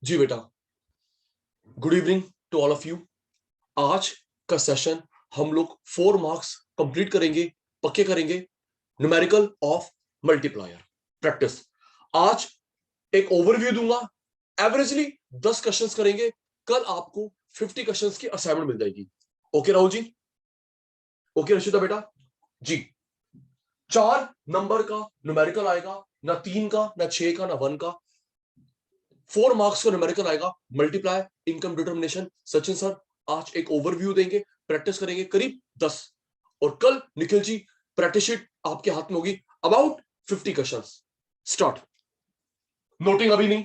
जी बेटा, good evening to all of you. आज का सेशन हम लोग 4 मार्क्स कंप्लीट करेंगे, पक्के करेंगे। Numerical of multiplier practice. आज एक ओवरव्यू दूंगा, एवरेजली 10 क्वेश्चंस करेंगे। कल आपको 50 क्वेश्चंस की असाइनमेंट मिल जाएगी। ओके राहुल जी? ओके रशिता बेटा जी? 4 नंबर का न्यूमेरिकल आएगा, ना 3 का, ना 6 का, ना 1 का। 4 मार्क्स का न्यूमेरिकल आएगा, multiply, income determination. Sachin sir आज एक ओवरव्यू देंगे, प्रैक्टिस करेंगे करीब 10। और कल निखिल जी प्रैक्टिस शीट आपके हाथ में होगी, अबाउट 50 क्वेश्चंस। स्टार्ट। नोटिंग अभी नहीं,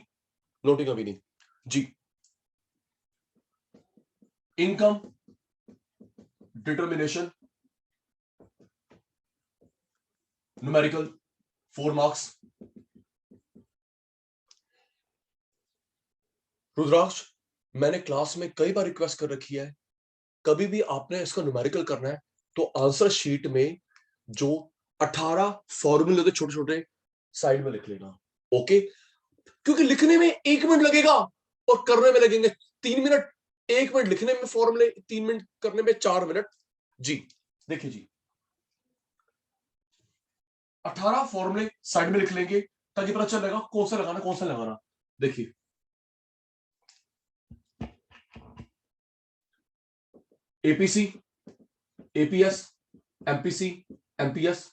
नोटिंग अभी नहीं जी। Income determination numerical 4 marks. Rudraksh, मैंने क्लास में कई बार रिक्वेस्ट कर रखी है, कभी भी आपने इसका न्यूमेरिकल करना है तो आंसर शीट में जो 18 फॉर्मूले होते छोटे छोटे साइड में लिख लेना। ओके? क्योंकि लिखने में 1 मिनट लगेगा और करने में लगेंगे 3 मिनट। 1 मिनट लिखने में फॉर्मूले, 3 मिनट करने में 4 मिनट। जी देखिए जी, 18 फॉर्मूले साइड में लिख लेंगे ताकि पता चलेगा कौन सा लगाना कौन सा लगाना। देखिए, APC, APS, MPC, MPS,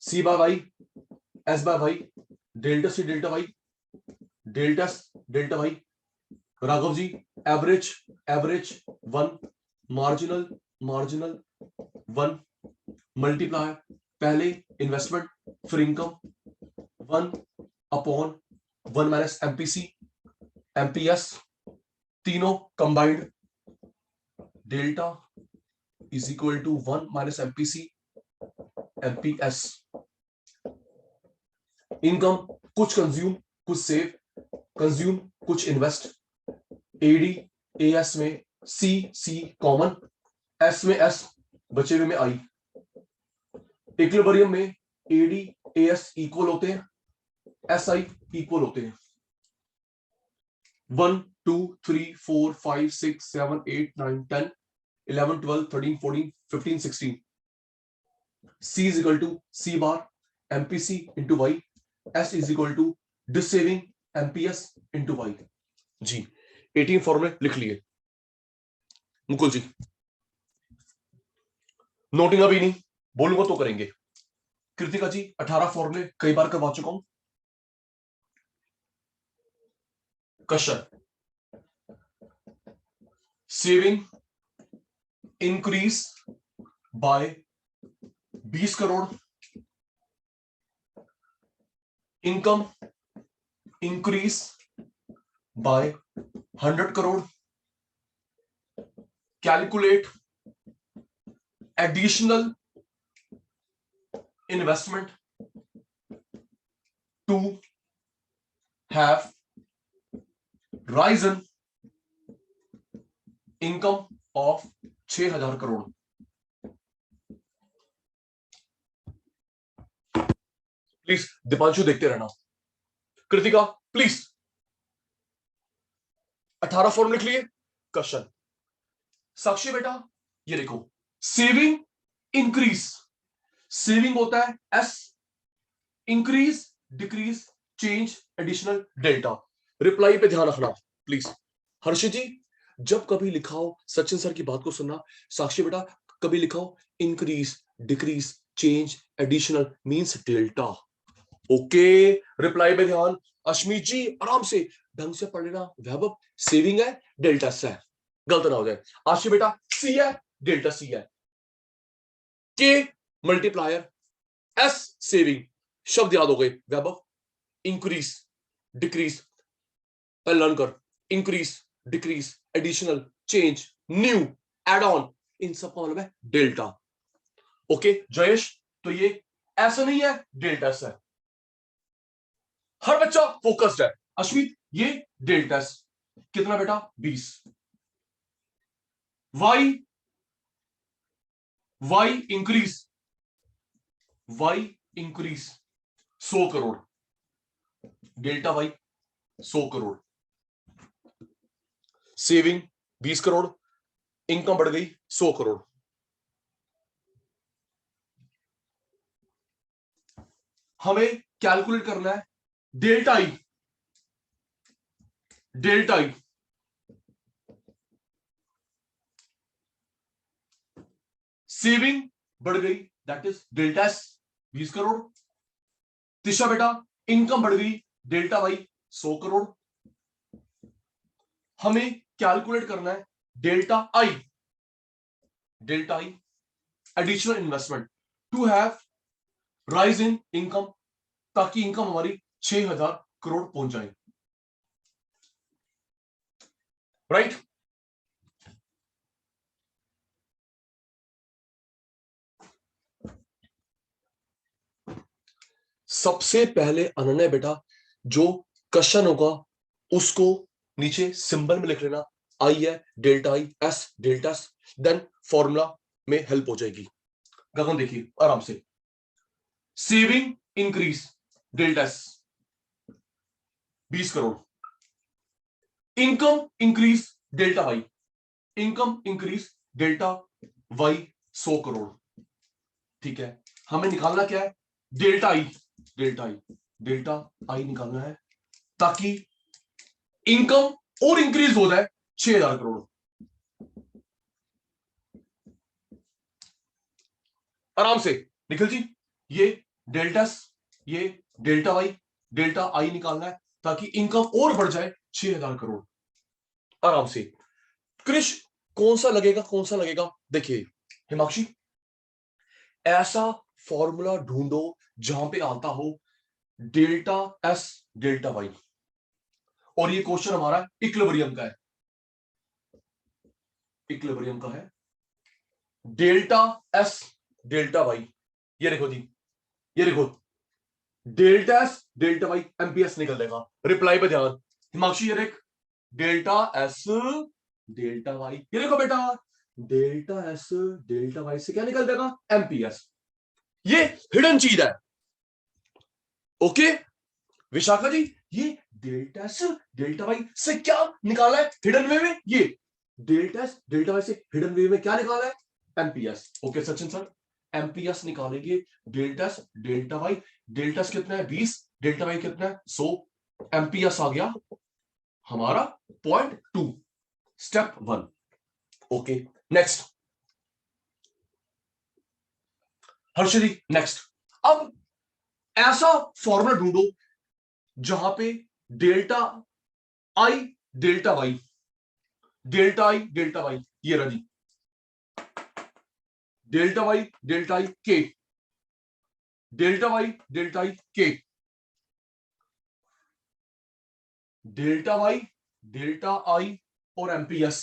C by Y, S by Y, delta C delta Y, delta delta Y. Raghav ji, average, average 1, marginal, marginal 1, multiplier, पहले इन्वेस्टमेंट फिर income 1 upon 1 minus MPC, MPS, तीनों combined, delta is equal to 1 minus MPC, MPS. Income कुछ consume कुछ save, consume कुछ invest, AD AS में C C common, S में S, बचे हुए में आई। इक्विलिब्रियम में एडी एएस इक्वल होते हैं, एस आई इक्वल होते हैं। 1 2 3 4 5 6 7 8 9 10 11 12 13 14 15 16। C is equal to C bar MPC into Y, S is equal to डिससेविंग MPS into Y। जी 18 फॉर्मूले लिख लिए। मुकुल जी, नोटिंग अभी नहीं, बोलूंगा तो करेंगे। कृतिका जी, 18 फॉर्मूले कई बार करवा चुका हूं। Question, saving increase by 20 crore, income increase by 100 crore, calculate additional investment to have risen income of 6000 crore. Please Deepanshu देखते रहना। कृतिका प्लीज, 18 फॉर्म लिख लिए। क्वेश्चन, साक्षी बेटा ये देखो, सेविंग इंक्रीज, सेविंग होता है S, increase decrease change additional delta. Reply पे ध्यान रखना प्लीज। हर्षित जी, जब कभी लिखा हो सचिन सर की बात को सुनना। साक्षी बेटा, कभी लिखा हो increase decrease change additional means delta. Okay, reply पे ध्यान। अश्मीत जी आराम से ढंग से पढ़ लेना। वैभव, सेविंग है डेल्टा से है, गलत ना हो जाए। आशी बेटा, सी है डेल्टा सी है, के मल्टीप्लायर, एस सेविंग, शब्द याद हो गए। वैभव, इंक्रीज डिक्रीज, पहले लर्न कर। Increase decrease additional change new add on, इन सब का मतलब है डेल्टा। ओके जयेश, तो ये ऐसा नहीं है, डेल्टा से है। हर बच्चा फोकस्ड है। अश्वित, ये डेल्टा कितना बेटा? 20। Y, Y increase, Y increase 100 crore, delta Y 100 crore. Saving 20 crore, income बढ़ गई 100 करोड़। हमें कैलकुलेट करना है delta I, delta I saving बढ़ गई that is delta S 20 crore. तीसरा बेटा इनकम बढ़ गई डेल्टा वाई 100 करोड़। हमें कैलकुलेट करना है delta I, delta I additional investment to have rise in income, ताकि इनकम हमारी 6000 करोड़ पहुंच जाए। राइट सबसे पहले अनन्या बेटा जो क्वेश्चन होगा उसको नीचे सिंबल में लिख लेना, आई है delta I S delta S, then formula में हेल्प हो जाएगी। गगन देखिए आराम से, saving increase delta S 20 crore, income increase delta Y, income increase delta Y 100 crore. ठीक है, हमें निकालना क्या है delta I, delta I, delta I निकालना है ताकि इनकम और इंक्रीज हो जाए 6000 करोड़। आराम से निखिल जी, ये डेल्टा ये डेल्टा वाई डेल्टा आई निकालना है ताकि इनकम और बढ़ जाए 6000 करोड़। आराम से क्रिश कौन सा लगेगा, कौन सा लगेगा? देखिए हिमाक्षी, ऐसा फॉर्मूला ढूंढो जहां पे आता हो डेल्टा एस डेल्टा वाई, और ये क्वेश्चन हमारा इक्विलिब्रियम का है, इक्विलिब्रियम का है। डेल्टा एस डेल्टा वाई, ये देखो जी, ये देखो delta S delta Y MPS निकल देगा। रिप्लाई पे ध्यान हिमाक्षी, ये देख डेल्टा एस डेल्टा वाई, ये देखो बेटा डेल्टा एस डेल्टा वाई से क्या निकल देगा एमपीएस। ये हिडन चीज है। ओके विशाखा जी, ये डेल्टा एस डेल्टा वाई से क्या निकाला है हिडन वे में, ये डेल्टा एस डेल्टा वाई से हिडन वे में क्या निकाला है MPS. Okay Sachin sir, MPS निकालेंगे delta S delta Y, delta S कितना है 20, डेल्टा वाई कितना है 100, एमपीएस आ गया हमारा 0.2, step 1। Okay next Harshdi, next अब ऐसा फॉर्मूला ढूंढो जहां पे delta I delta Y, delta I delta Y, ये रही डेल्टा वाई डेल्टा आई के, डेल्टा वाई डेल्टा आई के, डेल्टा वाई डेल्टा आई और एमपीएस।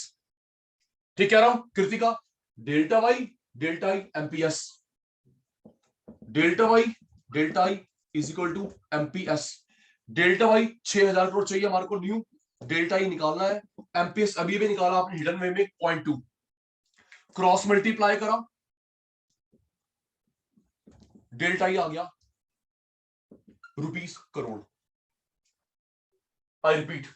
ठीक कह रहा हूं Kritika, delta Y delta I MPS, delta Y delta I is equal to MPS. Delta Y 6000 crore चाहिए हमारे को न्यू, डेल्टा आई निकालना है, एमपीएस अभी भी निकाला आपने हिडन वे में 0.2, क्रॉस मल्टीप्लाई करा, डेल्टा आई आ गया रुपीस करोड़। आई रिपीट,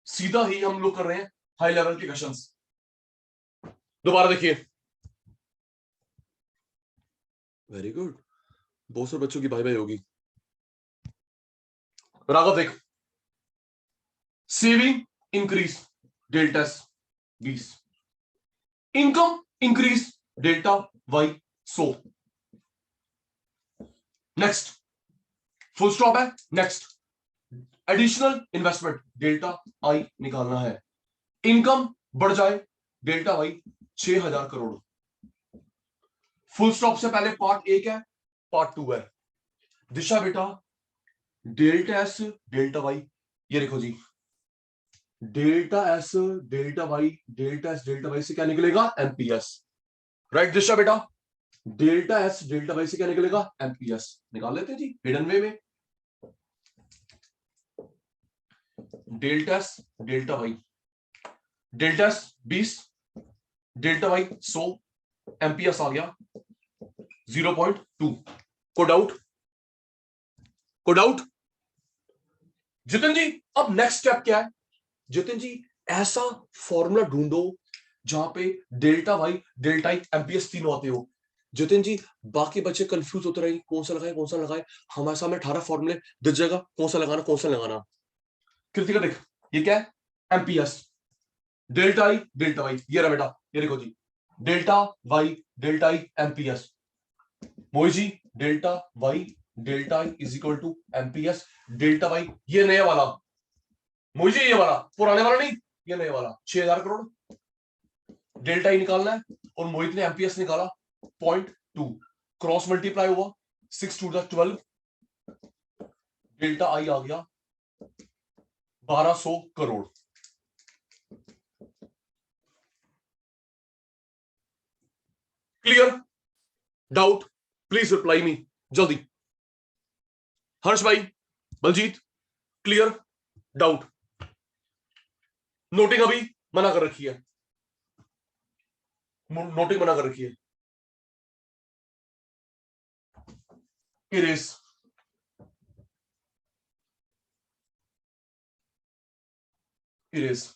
सीधा ही हम लोग कर रहे हैं हाई लेवल के क्वेश्चंस। दोबारा देखिए, वेरी गुड, बहुत सारे बच्चों की बाय बाय होगी। राघव देख, saving increase delta S 20, income increase delta Y 100। Next full stop है, next additional investment delta I निकालना है, इनकम बढ़ जाए delta Y 6000 crore. Full stop से पहले पार्ट 1 है, पार्ट 2 है। दिशा बेटा डेल्टा एस डेल्टा वाई, ये देखो जी delta S delta Y, delta S delta Y से क्या निकलेगा एमपीएस। राइट दिशा बेटा, डेल्टा एस डेल्टा वाई से क्या निकलेगा एमपीएस, निकाल लेते हैं जी हिडन वे में। Delta S delta Y, delta S 20, delta Y 100, MPS आ गया 0.2। को डाउट, को डाउट? जितिन जी अब नेक्स्ट स्टेप क्या है? जितिन जी ऐसा फॉर्मूला ढूंढो जहां पे डेल्टा वाई डेल्टा एमपीएस तीनों आते हो। जितिन जी बाकी बच्चे कंफ्यूज होते रहे कौन सा लगाए कौन सा लगाए, हमारे सामने 18 फॉर्मूले दिख जाएगा, कौन सा लगाना कौन सा लगाना। कृतिका देख ये क्या है? एमपीएस डेल्टा वाई, ये रहा बेटा, ये देखो जी delta Y MPS. Moi ji delta Y delta is equal to MPS delta Y, ये नया वाला मुझे, ये वाला पुराने वाला नहीं, ये नए वाला 6000 करोड़ डेल्टा ही निकालना है। और मोहित ने एमपीएस निकाला 0.2, क्रॉस मल्टीप्लाई हुआ 6 टू 12, डेल्टा आई आ गया 1200 crore. Clear? Doubt? Please reply me जल्दी। हर्ष भाई, बलजीत, क्लियर? डाउट? नोटिंग अभी मना कर रखी है, नोटिंग मना कर रखी है। Erase, erase.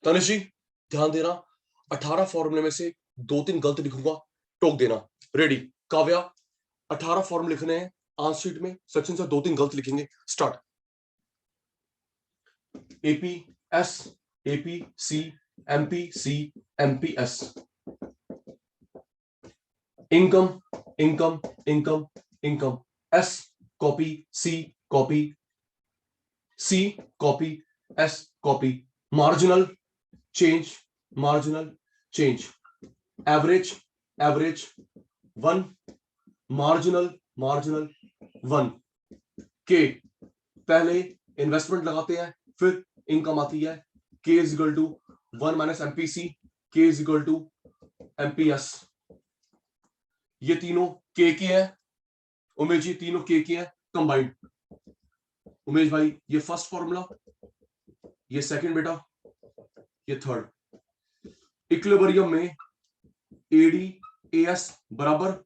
तनिष जी ध्यान देना, 18 फॉर्मूले में से 2-3 गलत लिखूंगा, टोक देना। रेडी? काव्या 18 फॉर्मूले लिखने हैं आंसर शीट में, सचिन से 2-3 गलत लिखेंगे। Start. AP S, AP C, MP C, MP S. Income income income income, S copy, C copy, C copy, S copy. Marginal change, marginal change. Average, average 1, marginal, marginal 1। के पहले investment लगाते हैं फिर income आती है। K is equal to 1 minus MPC, K is equal to MPS. ये तीनों के की है उमेश जी, तीनों के की है कंबाइंड। उमेश भाई ये फर्स्ट फॉर्मूला, ये सेकंड बेटा, ये थर्ड। इक्विलिब्रियम में एडी एएस बराबर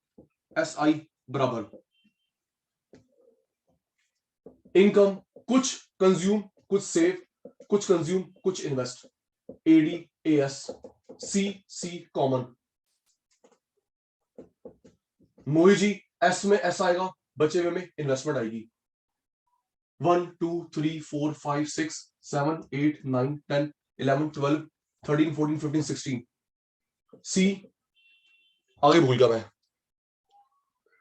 एसआई बराबर। इनकम कुछ कंज्यूम कुछ सेव, कुछ कंज्यूम कुछ इन्वेस्ट। एडी एएस, सी सी कॉमन। मोही जी एस में एस आएगा, बचे हुए में इन्वेस्टमेंट आएगी। 1 2 3 4 5 6 7 8 9 10 11 12 13 14 15 16। सी आगे भूल गया मैं,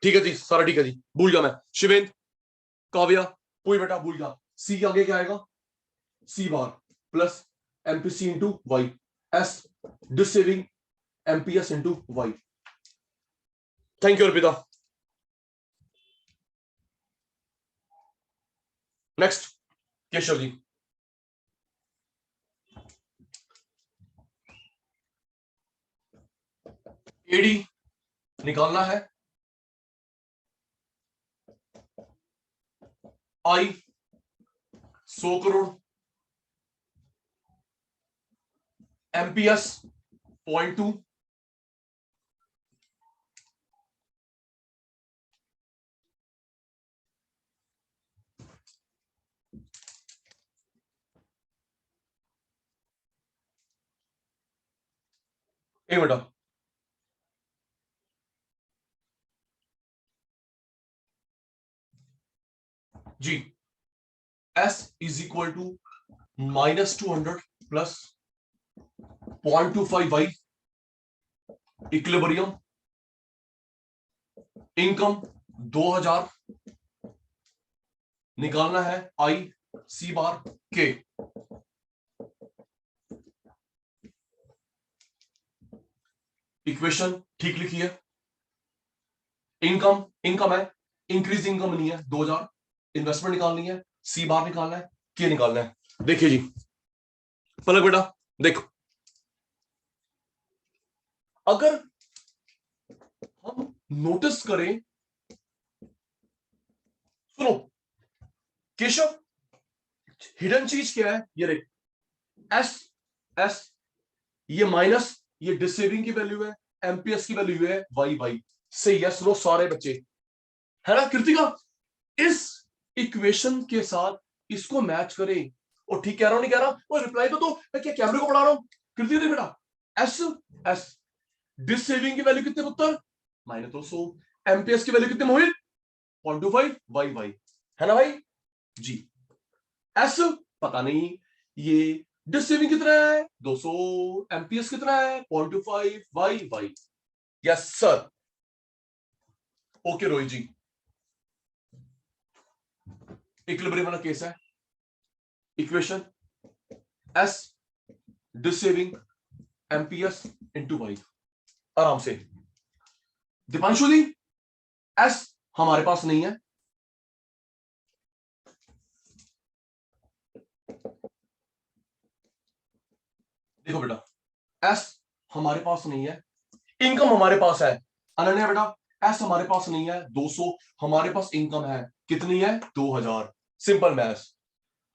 ठीक है जी, सारा ठीक है जी, भूल गया मैं। शिवेंद्र, काव्या, कोई बेटा भूल गया। सी आगे क्या आएगा? C bar plus MPC into Y, S dissaving MPS into Y. Thank you Arpita. Next Keshav ji. AD निकालना है, आई 100 करोड़, एमपीएस 0.2, एक बेटा जी, S is equal to -200 plus 0.25 Y. Equilibrium income 2000 निकालना है, आई सी बार के। इक्वेशन ठीक लिखी है। इनकम इनकम है, इंक्रीज इनकम नहीं है 2000, इन्वेस्टमेंट निकालनी है, सी बार निकालना है, के निकालना है। देखिए जी पलक बेटा देखो, अगर हम नोटिस करें, सुनो केशव, हिडन चीज क्या है ये देख, एस एस, ये माइनस, ये डिसेविंग की वैल्यू है, एमपीएस की वैल्यू है वाई वाई से। यस नो सारे बच्चे, है ना कृतिका? इस इक्वेशन के साथ इसको मैच करें। और ठीक कह रहा हूं नहीं कह रहा? वो रिप्लाई तो दो, मैं क्या कैमरे को पढ़ा रहा हूं? कृतिका दे बेटा, एस एस, डिसेविंग की वैल्यू कितने पुत्र? -200। एमपीएस की वैल्यू कितने मोहित? 0.25 वाई वाई, है ना भाई जी? एस पता नहीं, ये डिसेविंग कितना है 200, एमपीएस कितना है 0.25 Y Y. Yes sir, okay Rohit ji. Equilibrium वाला केस है, equation S dissaving MPS into Y, आराम से। दीपांशु जी, एस हमारे पास नहीं है, देखो बेटा, एस हमारे पास नहीं है, इनकम हमारे पास है। अनन्या बेटा, एस हमारे पास नहीं है 200, हमारे पास इनकम है कितनी है 2000। Simple maths.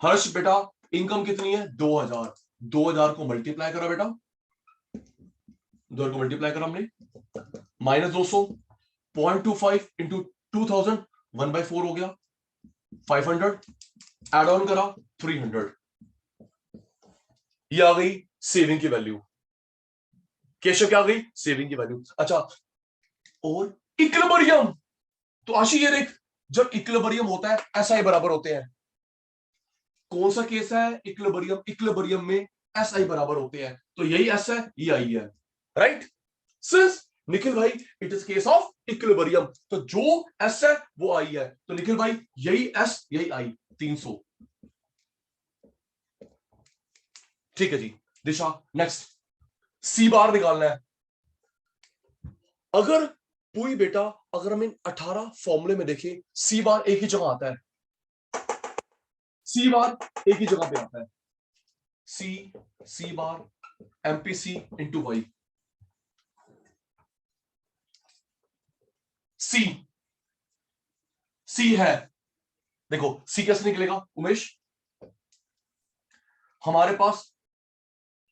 हर्ष बेटा, इनकम कितनी है 2000, 2000 को मल्टीप्लाई करा बेटा, 2000 को मल्टीप्लाई करा हमने, -200, 0.25 इंटू 2000, 1/4 हो गया, 500, एड ऑन करा 300, ये आ गई सेविंग की वैल्यू। केशव क्या आ गई? सेविंग की वैल्यू। अच्छा, और इक्विलिब्रियम, तो आशी ये देख, जब इक्विलिब्रियम होता है एसआई बराबर होते हैं। कौन सा केस है? इक्विलिब्रियम, इक्विलिब्रियम में एसआई बराबर होते हैं, तो यही एस है, ये आई है, राइट? सिंस निखिल भाई it is case of equilibrium, तो जो एस है वो आई है, तो निखिल भाई यही एस यही आई, 300। ठीक है जी। दिशा नेक्स्ट, सी बार निकालना है। अगर पूरी बेटा, अगर हम इन 18 फॉर्मूले में देखें, सी बार एक ही जगह आता है, सी बार एक ही जगह पे आता है, सी बार एमपीसी इंटू वाई। सी सी है, देखो सी कैसे निकलेगा उमेश? हमारे पास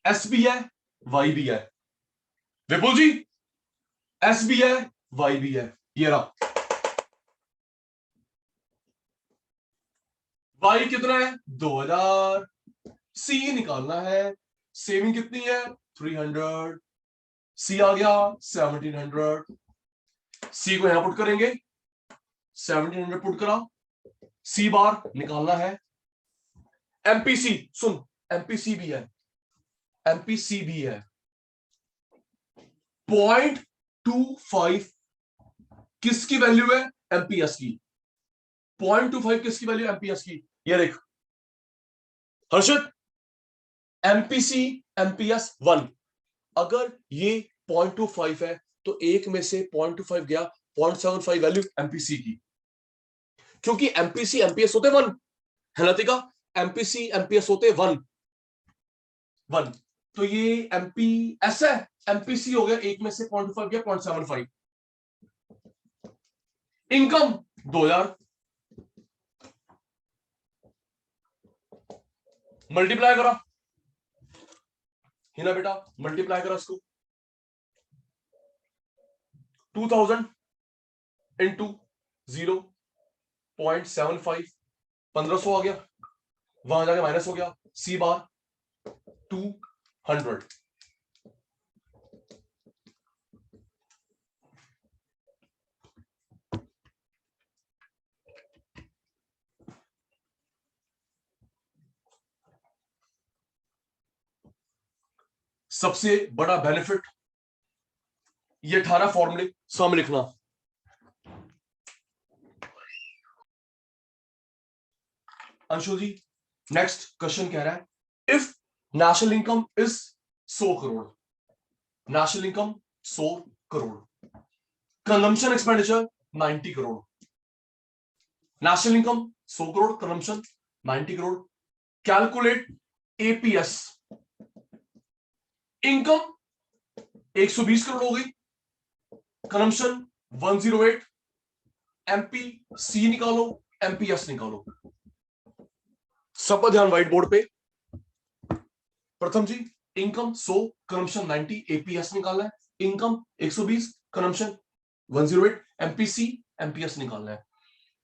एस भी है, वाई भी है, विपुल जी एस भी है, वाई भी है, ये रहा। वाई कितना है 2000, सी निकालना है, सेविंग कितनी है 300, सी आ गया 1700, सी को यहां पुट करेंगे, 1700 पुट करा, सी बार निकालना है। एमपीसी सुन, एमपीसी भी है, एमपीसी भी है 0.25, किसकी वैल्यू है? एमपीएस की। 0.25 किसकी वैल्यू? एमपीएस की। ये देख हर्षद, एमपीसी एमपीएस 1, अगर ये 0.25 है तो एक में से 0.25 गया, 0.75 वैल्यू एमपीसी की, क्योंकि एमपीसी एमपीएस होते 1, है लतिका? एमपीसी एमपीएस होते 1, तो ये एमपीएस है, एमपीसी हो गया, एक में से 0.25 गया 0.75। इनकम 2000, मल्टीप्लाई करा हिना बेटा, मल्टीप्लाई करा इसको, 2000 इंटू 0.75, 1500 आ गया, वहां जाके माइनस हो गया, सी बार 200। सबसे बड़ा बेनिफिट, ये 18 फॉर्मूले सम लिखना। अंशु जी नेक्स्ट क्वेश्चन कह रहा है, if national income is 100 crore, national income 100 crore, consumption expenditure 90 crore, national income 100 crore, consumption 90 crore, calculate APS. Income 120 crore हो गई, कंजम्पशन 108, एमपी सी निकालो, एमपीएस निकालो। सबका ध्यान व्हाइट बोर्ड पे, प्रथम जी इनकम 100, कंजम्पशन 90, एपीएस निकालना है। इनकम 120, कंजम्पशन 108, एमपीसी एमपीएस निकालना है।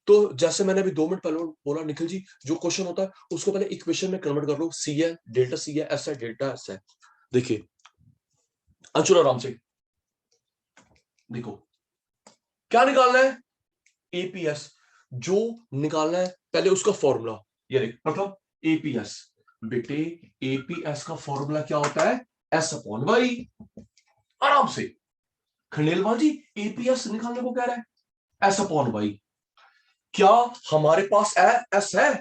तो जैसे मैंने अभी 2 मिनट पहले बोला निखिल जी, जो क्वेश्चन होता है उसको पहले इक्वेशन में कन्वर्ट कर लो। सी है, डेल्टा सी है, एस है, डेल्टा एस है। देखिए अंशुल आराम से देखो क्या निकालना है, एपीएस जो निकालना है पहले उसका फॉर्मूला। ये देख मतलब एपीएस, बेटे एपीएस का फॉर्मूला क्या होता है, एस अपॉन वाई। आराम से खंडेलवाल जी एपीएस निकालने को कह रहा है, एस अपॉन वाई। क्या हमारे पास एस है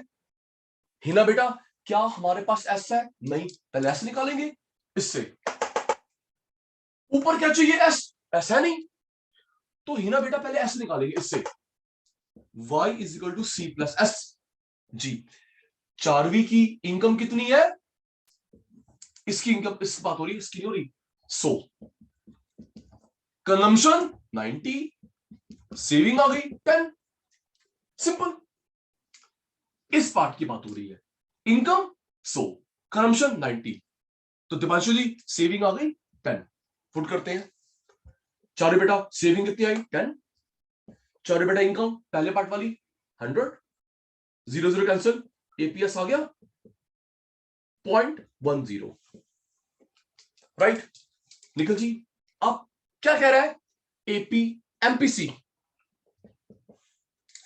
हिना बेटा, क्या हमारे पास एस है, नहीं, पहले एस निकालेंगे इससे। ऊपर क्या चाहिए, एस, एस है नहीं, तो हिना बेटा पहले एस निकालेंगे इससे। y is equal to C plus S जी। 4वीं की इनकम कितनी है, इसकी इनकम इस बात हो रही है, इसकी नहीं हो रही। 100, कंजम्पशन 90, सेविंग आ गई 10। सिंपल, इस पार्ट की बात हो रही है। इनकम 100, कंजम्पशन 90, तो दिपांशु जी सेविंग आ गई 10। पुट करते हैं, चारे बेटा सेविंग कितनी आई 10, चारे बेटा इनकम पहले पार्ट वाली 100, 0 0 कैंसिल, एपीएस आ गया 0.10। राइट निखिल जी, अब क्या कह रहा है, AP MPC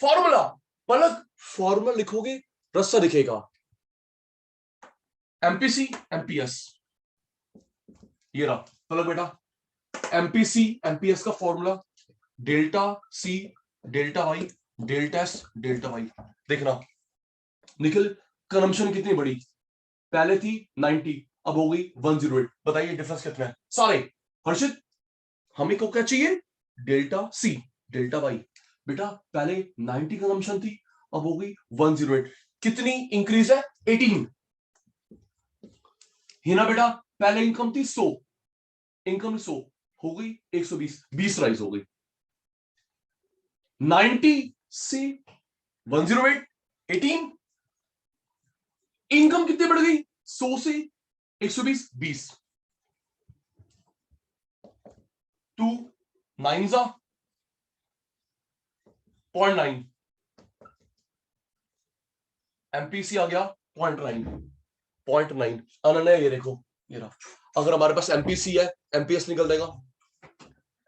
formula, Palak formula लिखोगे रस्सा दिखेगा, एमपीसी एमपीएस, ये रहा पलक बेटा। एमपीसी एमपीएस का formula delta C delta Y delta S delta Y. देखना निखिल, कंजम्पशन कितनी बड़ी, पहले थी 90, अब हो गई 108। बताइए डिफरेंस कितना है सारे। हर्षित हमें को क्या चाहिए, डेल्टा सी डेल्टा वाई। बेटा पहले 90 कंजम्पशन थी, अब हो गई 108। कितनी इंक्रीज है, 18। हिना बेटा पहले इनकम थी 100, इनकम 100 हो गई 120, 20 राइज हो गई। 90 से 108, 18। इनकम कितनी बढ़ गई, 100 से 120, 20। 2 9 जा 0.9, एमपीसी आ गया 0.9। अनन्या ये देखो, ये रहा। अगर हमारे पास एमपीसी है, एमपीएस निकल जाएगा,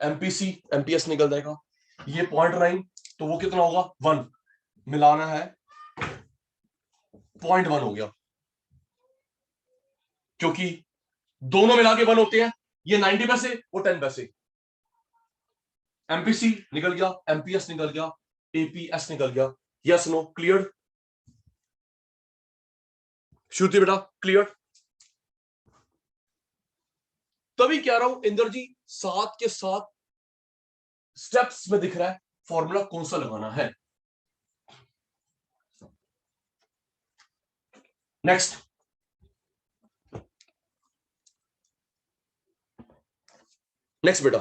एमपीसी एमपीएस निकल जाएगा। ये 0.9 तो वो कितना होगा 1, मिलाना है 0.1 हो गया, क्योंकि दोनों मिला के 1 होते हैं। ये 90 पैसे, वो 10 पैसे। एमपीसी निकल गया, एमपीएस निकल गया, एपीएस निकल गया। यस नो क्लियर, श्रुति बेटा क्लियर। तभी कह रहा हूं इंदर जी, साथ के साथ स्टेप्स में दिख रहा है फॉर्मूला कौन सा लगाना है। नेक्स्ट, नेक्स्ट बेटा,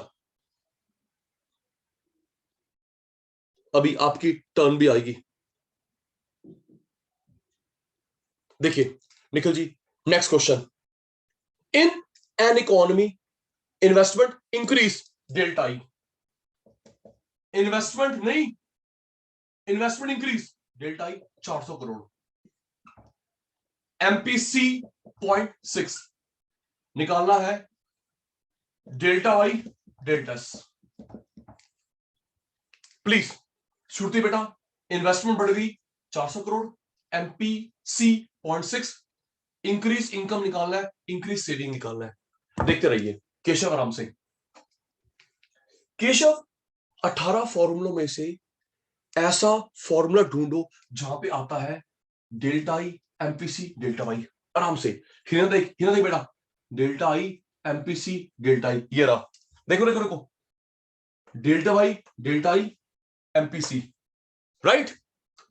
अभी आपकी टर्न भी आएगी। देखिए Nikhil ji, next question, in an economy investment increase delta I. Investment नहीं, investment increase delta I 400 crore. MPC 0.6 निकालना है, delta Y delta S. Please Shruti बेटा, इन्वेस्टमेंट बढ़ गई 400 करोड़, एमपीसी 0.6, इंक्रीज इनकम निकालना है, इंक्रीज सेविंग निकालना है। देखते रहिए केशव आराम से। केशव 18 फॉर्मूलों में से ऐसा फॉर्मूला ढूंढो जहां पे आता है delta I MPC delta Y. आराम से हिना देख बेटा, delta I MPC delta I, ये रहा। देखो देखो देखो, delta Y delta I MPC, right.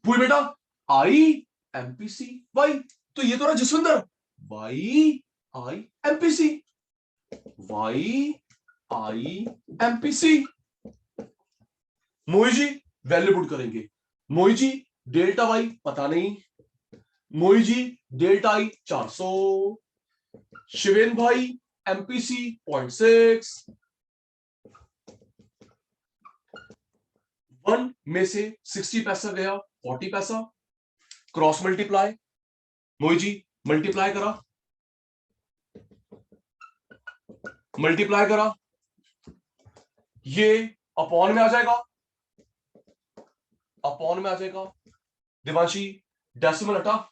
पूरी बेटा आई एमपीसी वाई, तो ये तो रहा Jaswinder, Y I MPC, Y I MPC. मोई जी वैल्यू पुट करेंगे, मोई जी डेल्टा वाई पता नहीं, मोई जी डेल्टा आई 400, शिवेन भाई एमपीसी 0.6, 1 में से 60 पैसा गया 40 पैसा, क्रॉस मल्टीप्लाई, मोई जी मल्टीप्लाई करा, मल्टीप्लाई करा, ये अपॉन में आ जाएगा, अपॉन में आ जाएगा। दिवांशी डेसिमल हटा,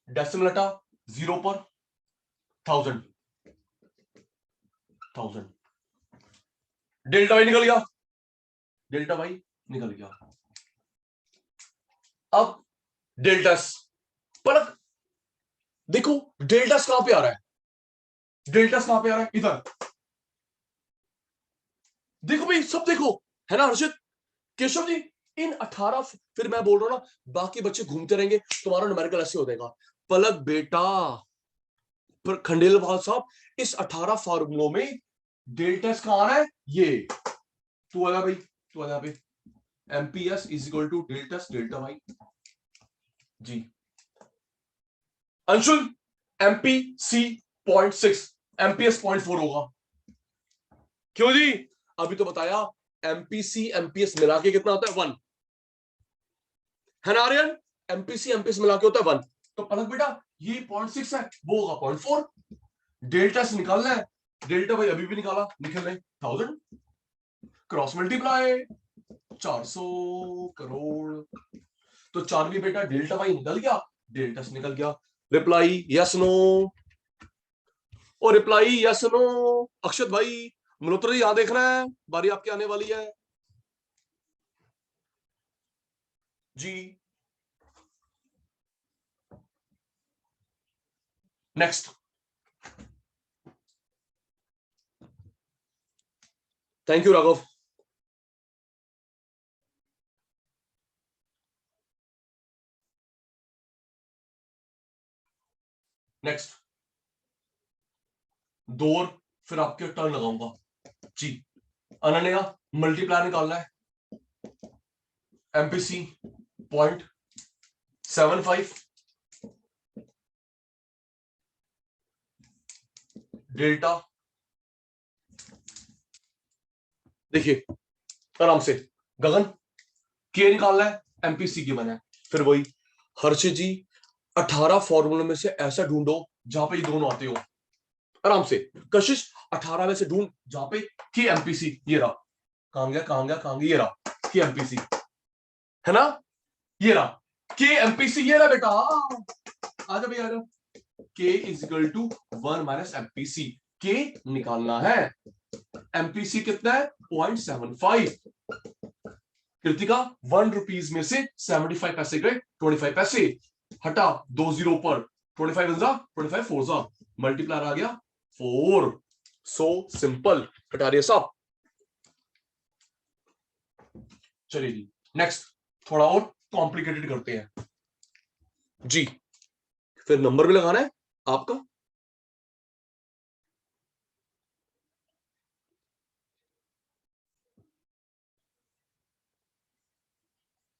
डेसिमल हटा, 0 पर 1000, 1000, डेल्टा वाई निकल गया, डेल्टा वाई निकल गया। अब डेल्टास पर देखो, डेल्टास कहां पे आ रहा है, डेल्टास कहां पे आ रहा है, इधर देखो भाई, सब देखो, है ना हर्षित, केशव जी, इन 18, फिर मैं बोल रहा हूं ना, बाकी बच्चे घूमते रहेंगे, तुम्हारा न्यूमेरिकल ऐसे हो जाएगा। पलक बेटा, पर खंडेलवाल साहब, इस 18 फार्मूलों में डेल्टास कहां आ रहा है, ये तू आया भाई, तू आया भाई, MPS is equal to delta S delta Y जी। अंशुल एमपीसी 0.6, एमपीएस 0.4 होगा, क्यों जी, अभी तो बताया, एमपीसी एमपीएस मिला के कितना होता है 1, है ना आर्यन, एमपीसी एमपीएस मिला के होता है 1, तो पलक बेटा ये 0.6 है, वो होगा 0.4, डेल्टा से निकालना है, डेल्टा भाई अभी भी निकाला, निकल रहे 1000, क्रॉस मल्टीप्लाई 400 करोड़, तो 4 भी बेटा डेल्टा भाई निकल गया, डेल्टा से निकल गया। रिप्लाई यस नो, और रिप्लाई यस नो, अक्षत भाई, मल्होत्रा जी यहां देख रहे हैं, बारी आपकी आने वाली है जी। Next, thank you Raghav. Next, दो और फिर आपके टर्न लगाऊंगा जी। अनन्या मल्टीप्लाई निकालना है, एमपीसी 0.75, डेल्टा, देखिए आराम से, गगन के निकालना है, एमपीसी की बना है, फिर वही हर्षित जी, 18 फॉर्मूले में से ऐसा ढूंढो जहां पे ये दोनों आते हो, आराम से, कशिश 18 में से ढूंढ जहां पे की एमपीसी, ये रहा, कहां गया कहां गया कहां गया, ये रहा की एमपीसी, है ना, ये रहा के एमपीसी, ये रहा बेटा, आ जाओ भैया आ जाओ, K is equal to 1 minus MPC, K निकालना है, एमपीसी कितना है 0.75, कृतिका 1 रुपीज में से 75 पैसे गए 25 पैसे, हटा 2 जीरो पर, 25 जा 25 फोर जा, मल्टीप्लायर आ गया 4, सो सिंपल, हटा दिया साहब। चलिए जी, नेक्स्ट थोड़ा और कॉम्प्लिकेटेड करते हैं जी, फिर नंबर भी लगाना है आपका,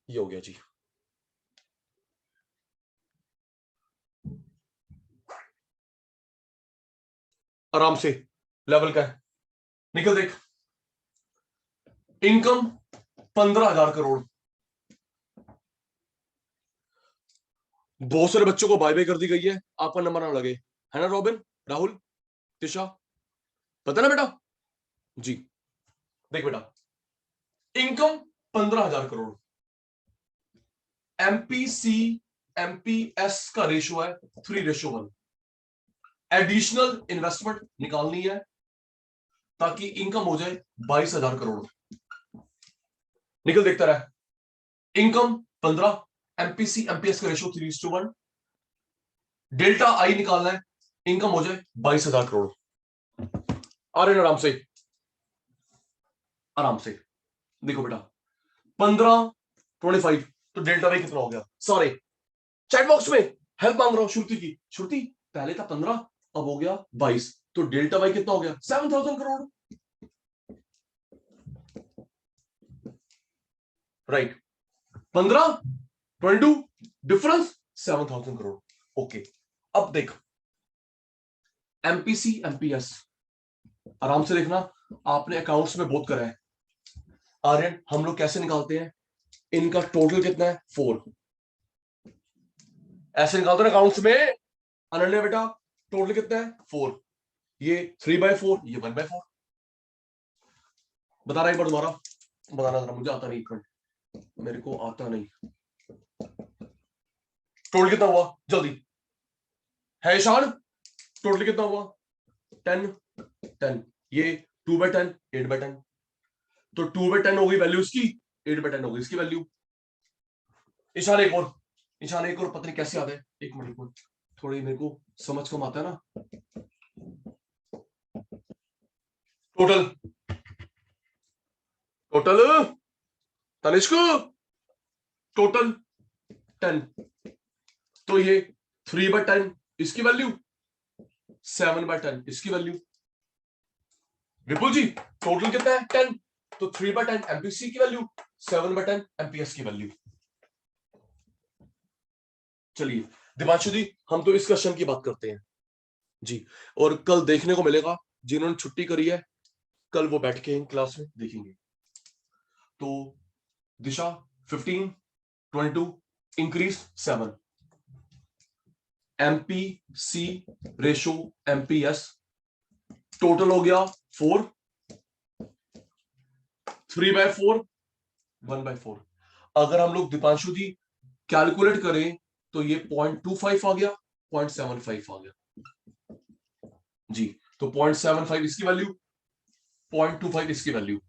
ये हो गया जी। आराम से, लेवल का है, निकल देख, इनकम 15,000 करोड़, बहुत सारे बच्चों को बाय बाय कर दी गई है, आपका नंबर ना लगे, है ना रॉबिन, राहुल, तिशा, पता ना बेटा जी। देख बेटा, इनकम 15,000 करोड़, एमपीसी एमपीएस का रेशियो है 3:1, एडिशनल इन्वेस्टमेंट निकालनी है ताकि इनकम हो जाए 22,000 करोड़, निकल देखता रहा, इनकम 15, एमपीसी एमपीएस का रेशियो 3:1, डेल्टा आई निकालना है, इनकम हो जाए 22,000 करोड़, आ रहे आराम से, आराम से, देखो बेटा 15 25, तो डेल्टा वाई कितना हो गया, सॉरी चैट बॉक्स में हेल्प मांग रहा हूं श्रुति की, श्रुति पहले था 15 अब हो गया 22, तो डेल्टा वाई कितना हो गया 7,000 crore, right, 15 22 difference 7,000 crore, okay. अब देख एमपीसी एमपीएस, आराम से देखना, आपने अकाउंट्स में बहुत करा है। आर्यन, हम लोग कैसे निकालते हैं, इनका टोटल कितना है 4, ऐसे निकालते हैं अकाउंट्स में। अनन्या बेटा टोटल कितना है 4, ये 3/4, ये 1/4। बता रहा एक बार दोबारा बताना जरा, मुझे आता नहीं, एक मिनट, मेरे को आता नहीं। टोटल कितना हुआ जल्दी है ईशान, टोटल कितना हुआ 10 10, ये 2/10 8/10, तो 2/10 हो गई वैल्यू इसकी, 8/10 हो गई इसकी वैल्यू। ईशान एक और, ईशान एक और, पता नहीं कैसे आता है, एक मिनट, थोड़ी मेरे को समझ कम आता है ना। टोटल टोटल तनिष्क, टोटल 10, तो ये 3/10 इसकी वैल्यू, 7/10 इसकी वैल्यू। विपुल जी टोटल कितना है 10, तो 3/10 एमपीसी की वैल्यू, 7/10 एमपीएस की वैल्यू। चलिए दिवांशु जी, हम तो इस क्वेश्चन की बात करते हैं जी, और कल देखने को मिलेगा, जिन्होंने छुट्टी करी है कल वो बैठ के क्लास में देखेंगे। तो दिशा 15 22 increase 7, MPC ratio MPS total हो गया 4, 3/4 1/4। अगर हम लोग दीपांशु जी कैलकुलेट करें तो ये 0.25 आ गया, 0.75 आ गया जी, तो 0.75 इसकी वैल्यू, 0.25 इसकी वैल्यू।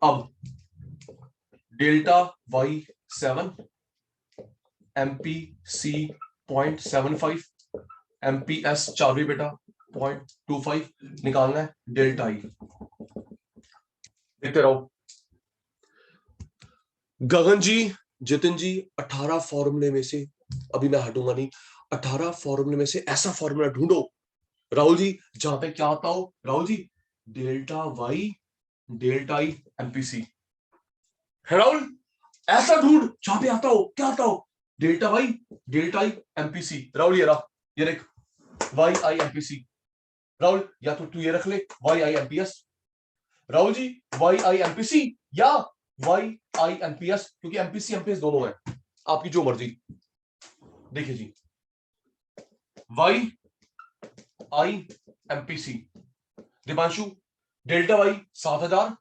अब डेल्टा वाई 7, एमपीसी 0.75, एमपीएस चालू बेटा 0.25 निकालना है, डेल्टा आई देखते रहो। गगन जी, जितिन जी, 18 फॉर्मूले में से, अभी मैं हटूंगा नहीं, 18 फॉर्मूले में से ऐसा फॉर्मूला ढूंढो राहुल जी जहां पे क्या आता हो, Rahul ji delta Y delta I MPC है राहुल, ऐसा ढूंढ जहां पे आता हो, क्या आता हो, delta Y delta I MPC. Rahul ये रहा, ये देख वाई आई एमपीसी। राहुल या तो तू ये रख ले Y I MPS, Rahul ji Y I MPC या वाई आई एमपीएस, क्योंकि एमपीसी एमपीएस दोनों है, आपकी जो मर्जी। देखिए जी, Y I MPC, Dipanshu delta Y 7000,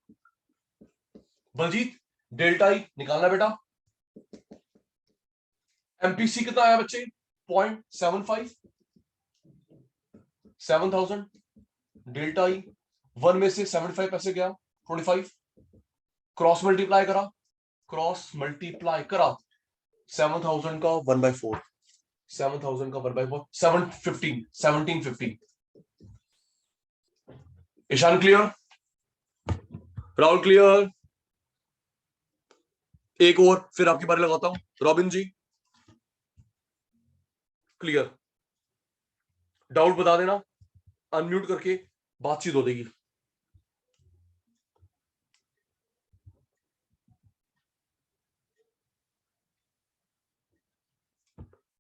Baljeet delta I निकालना बेटा, एमपीसी कितना आया बच्चे 0.75 7000, डेल्टा आई 1 में से 75 पैसे गया 25, क्रॉस मल्टीप्लाई करा, क्रॉस मल्टीप्लाई करा 7000 का 1/4, 7000 का 1/4 715 1750। ईशान क्लियर, राहुल क्लियर, एक और फिर आपके बारे लगाता हूं, रॉबिन जी क्लियर, डाउट बता देना, अनम्यूट करके बातचीत हो जाएगी।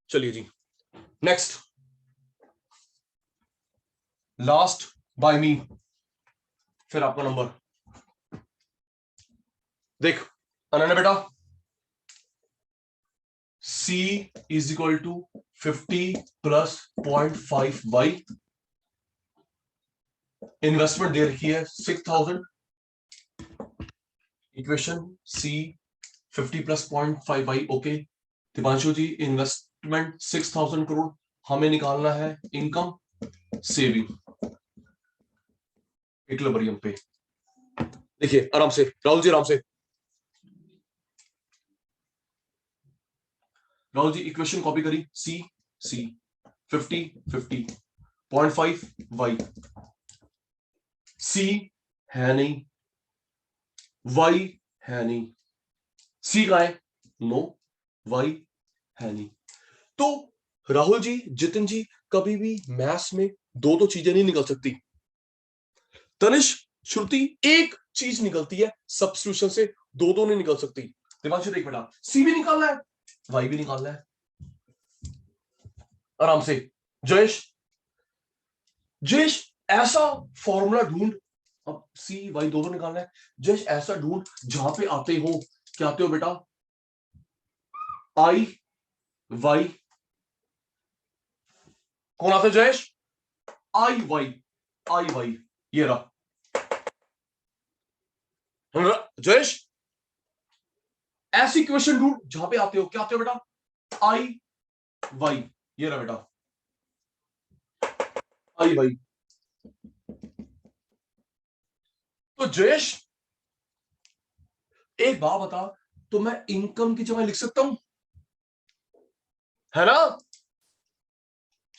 चलिए जी नेक्स्ट, लास्ट बाय मी, फिर आपका नंबर देख अनन्या बेटा, C is equal to 50 plus 0.5y, investment दे रखी है 6000, equation C 50 plus 0.5y, okay. Dipanshu ji investment 6000 crore, हमें निकालना है इनकम सेविंग इक्विलिब्रियम पे। देखिए आराम से राहुल जी, आराम से राहुल जी, इक्वेशन कॉपी करी, C 50 50 0.5 y, C है नहीं, y है नहीं, C का है नो, y है नहीं। तो राहुल जी जितिन जी, कभी भी मैथ्स में दो चीजें नहीं निकल सकती, तनिष्क श्रुति एक चीज निकलती है, सब्स्टिट्यूशन से दो नहीं निकल सकती। दिमाग से देख बेटा, सी भी निकालना है वाई भी निकालना है आराम से। जयेश, जयेश ऐसा फॉर्मूला ढूंढ, अब सी वाई दो निकालना है। जयेश ऐसा ढूंढ जहां पे आते हो, क्या आते हो बेटा, आई वाई, कौन आते हो जयेश, आई वाई, आई वाई, ये रहा जयेश। ऐसी क्वेश्चन ढूंढ जहां पे आते हो, क्या आते हो बेटा, आई वाई, ये रहा बेटा आई वाई। तो जयेश एक बात बता, तो मैं इनकम की जगह लिख सकता हूं, है ना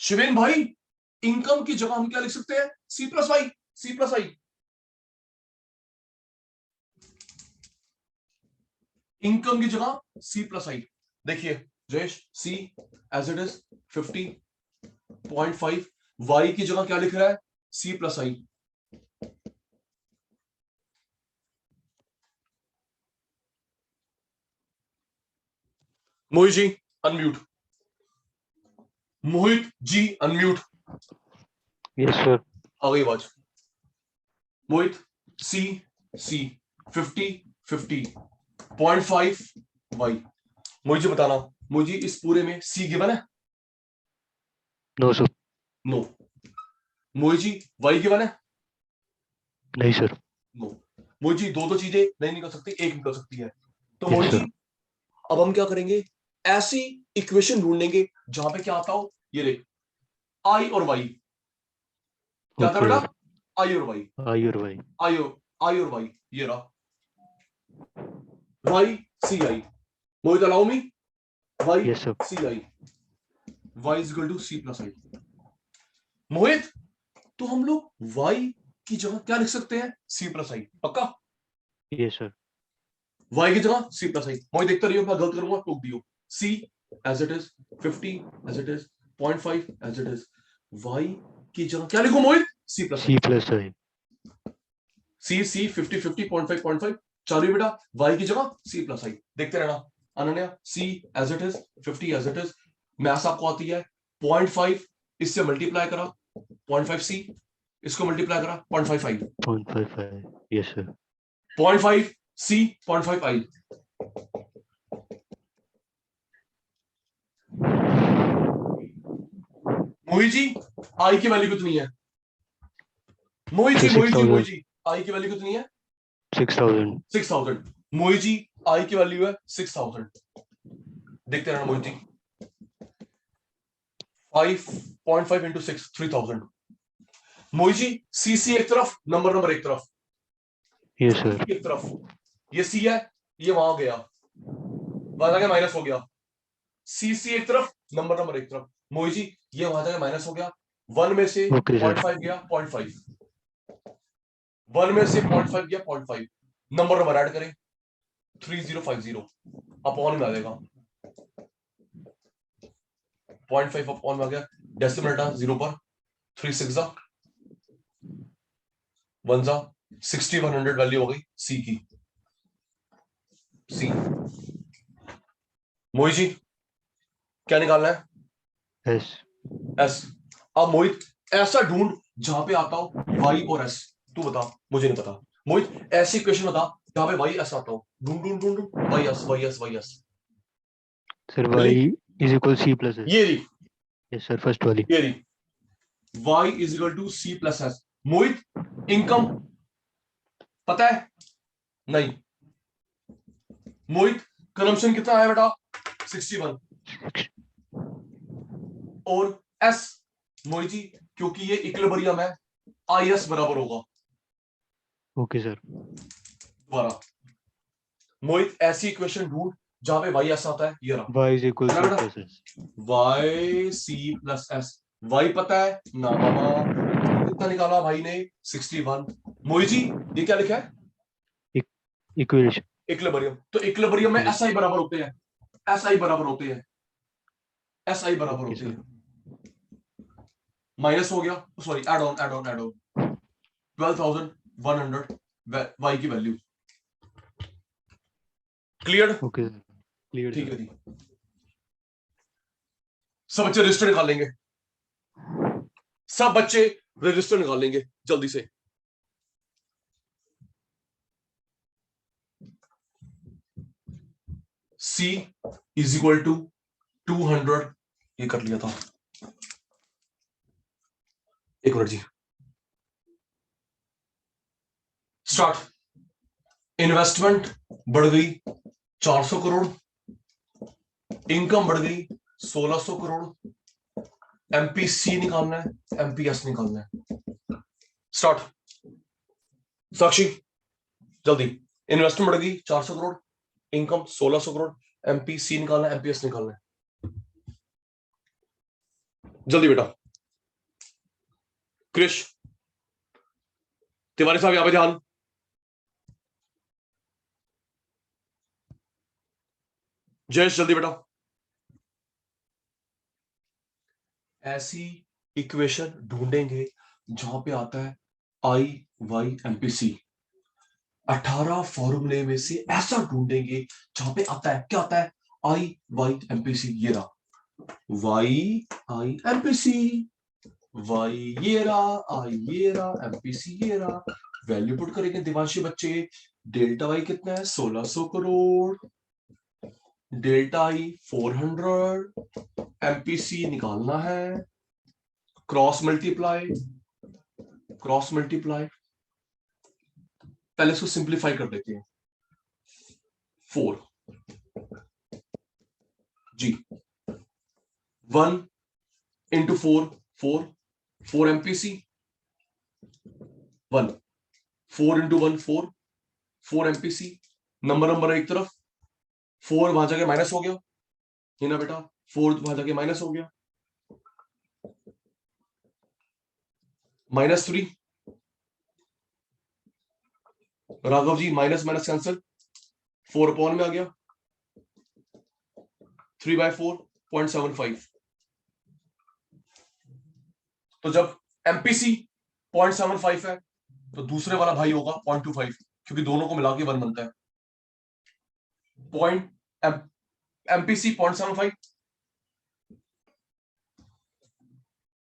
शिवेन भाई, इनकम की जगह हम क्या लिख सकते हैं, C plus I, C plus I. Income की जगह सी प्लस आई। देखिए Jayesh, C as it is 50.5, Y की जगह क्या लिख रहा है, C plus I. Mohit ji unmute, Mohit ji unmute. Yes sir. आ गई आवाज। मोहित, सी सी 50.5 वाई। मोहित जी बताना, मोहित जी इस पूरे में सी गिवन है, no sir. No. Mohit ji Y given है, नहीं सर। नो। मोहित जी दो चीजें नहीं निकल सकती, एक निकल सकती है। तो यस मोहित जी सर। अब हम क्या करेंगे, ऐसी इक्वेशन ढूंढेंगे जहां पे क्या आता हो, ये रे आई और वाई, क्या था ओके बेटा, सर। आई और वाई, आई और वाई। आई और वाई, ये रहा Y C I. Mohit allow me, Y yes sir. C I, Y is equal to C plus I. Mohit तो हम लोग वाई की जगह क्या लिख सकते हैं, सी प्लस आई, पक्का, यस सर। वाई की जगह सी प्लस आई। मोहित देखता रहियो, मैं गलत करूंगा टोक दियो। C as it is 50 as it is 0.5 as it is, Y की जगह क्या लिखो मोहित, सी plus I. C plus I. सी 50 50 0.5 0.5 चालू बेटा, वाई की जगह सी प्लस आई। देखते रहना Ananya, C as it is 50 as it is, maths आपको आती है, 0.5 इससे मल्टीप्लाई करा 0.5 सी, इसको मल्टीप्लाई करा 0.5 आई, 0.55। Yes sir. 0.5 सी 0.5 आई। मोहित जी आई की वैल्यू कितनी है, मोहित जी, सर मोहित जी, मोहित 6000। जी आई की वैल्यू कितनी है, 6000। 6000। मोहित जी आई की वैल्यू है 6000। देखते रहना मोहित जी, 5.5 इंटू 6 3000। मोहित जी सी सी एक तरफ, नंबर नंबर एक तरफ, यस सर। एक तरफ, ये सी है, ये वहां गया, वहां जाके माइनस हो गया, सी सी एक तरफ, नंबर नंबर एक तरफ। मोहित जी ये वहां जाके माइनस हो गया, 1 में से ओके सर। 0.5 गया 0.5, 1 में से 0.5 गया 0.5, नंबर नंबर ऐड करें 3050 अपॉन में आ जाएगा, 0.5 अपॉन में आ गया, डेसिमल हटा 0 पर, 3 6 जा 1 जा 6100 वैल्यू हो गई सी की, सी। मोहित जी क्या निकालना है, एस। एस। अब मोहित ऐसा ढूंढ जहां पे आता हो वाई और एस, तू बता, मुझे नहीं पता। मोहित ऐसी क्वेश्चन बता जहां पे वाई एस आता हो, ढूंढ ढूंढ ढूंढ ढूंढ, Y S Y S Y S. Sir Y is equal C plus S. ये रही, यस सर, फर्स्ट वाली। ये रही, Y is equal to C plus S. Mohit income पता है, नहीं। मोहित कंजम्पशन कितना आया बेटा, 61, और एस, मोहित जी क्योंकि ये इक्विलिब्रियम है, आई एस बराबर होगा, ओके सर। दोबारा मोहित ऐसी इक्वेशन ढूंढ जहां पे वाई एस आता है, ये रहा, वाई इज इक्वल है ना सी बेटा, plus S. Y C plus S. Y पता है ना मामा, कितना निकाला भाई ने, 61। मोहित जी ये क्या लिखा है, इक्वेशन। इक्विलिब्रियम, तो इक्विलिब्रियम में जी एस आई बराबर होते हैं, एस आई बराबर होते हैं, एस आई बराबर ओके होते सर। हैं, माइनस हो गया, sorry add on add on add on, 12,100 Y की value, clear, okay sir, clear ठीक सर। है जी। सब बच्चे रजिस्टर निकाल लेंगे, सब बच्चे रजिस्टर निकाल लेंगे जल्दी से। C इज इक्वल टू 200, ये कर लिया था, एक मिनट जी। स्टार्ट। इन्वेस्टमेंट बढ़ गई 400 करोड़, इनकम बढ़ गई 1600 करोड़, एमपीसी निकालना है, एमपीएस निकालना है। स्टार्ट। साक्षी जल्दी। इन्वेस्टमेंट बढ़ गई 400 करोड़, इनकम 1600 करोड़, एमपीसी निकालना है, एमपीएस निकालना है। जल्दी बेटा। क्रिश, तिवारी साहब यहां पे ध्यान। जयेश जल्दी बेटा। ऐसी इक्वेशन ढूंढेंगे जहां पे आता है आई वाई एमपीसी। 18 फॉर्मूले में से ऐसा ढूंढेंगे जहां पे आता है, क्या आता है, आई वाई एमपीसी। ये रहा वाई आई एमपीसी, वाई ये रहा, आई ये रहा, एमपीसी ये रहा। वैल्यू पुट करेंगे दिवांशी बच्चे। डेल्टा वाई कितना है, 1600 करोड़, डेल्टा आई 400, एमपीसी निकालना है, क्रॉस मल्टीप्लाई, क्रॉस मल्टीप्लाई। पहले इसको सिंप्लीफाई कर देते हैं। 4 जी, 1 into 4, 4 MPC, 1, 4 into 1 4 MPC. Number एक तरफ, 4 वहां जाके माइनस हो गया, है ना बेटा, 4 वहां जाके माइनस हो गया, -3। Raghav ji minus minus cancel, 4 upon में आ गया, 3/4 तो जब एमपीसी 0.75 है तो दूसरे वाला भाई होगा 0.25, क्योंकि दोनों को मिला के 1 बनता है। MPC 0.75,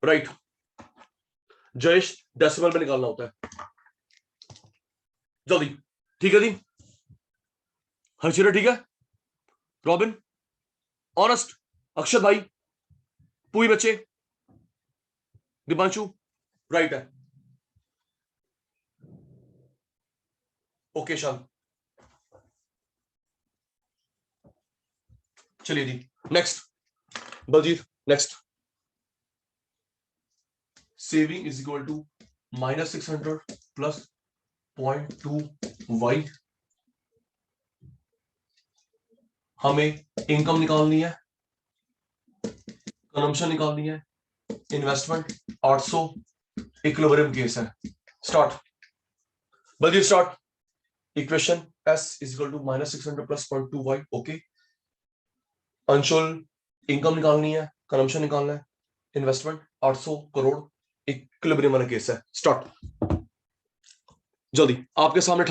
right. जयेश डेसिमल में निकालना होता है, जल्दी। ठीक है जी, हर्षिरा ठीक है, रॉबिन, ऑनेस्ट, अक्षत भाई, पूरी बच्चे, दीपांशु, राइट है। ओके शान, चलिए जी next. Baljeet next. Saving is equal to -600 plus 0.2 Y. हमें इनकम निकालनी है, कंजम्पशन निकालनी है, इन्वेस्टमेंट 800, इक्विलिब्रियम केस है। Start. Baljeet start. Equation S is equal to -600 plus 0.2 Y. Okay. Anshul, income निकालनी है, कंजम्पशन निकालना है, इन्वेस्टमेंट 800 करोड़, इक्विलिब्रियम वाला केस है। स्टार्ट। जल्दी आपके सामने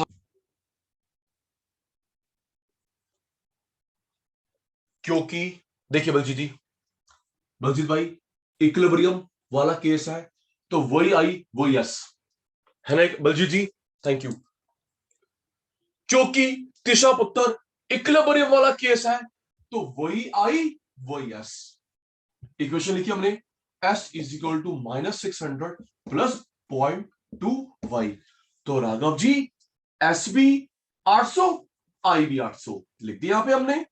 क्योंकि देखिए बलजीत भाई इक्विलिब्रियम वाला केस है तो वही आई वही एस है ना बलजीत जी, थैंक यू। क्योंकि तिशा पुत्र इक्विलिब्रियम वाला केस है तो वही आई वही एस। इक्वेशन लिखी हमने, S is equal to -600 plus 0.2 Y. तो राघव जी एस भी 800, आई भी 800 लिख दिया यहां पे हमने।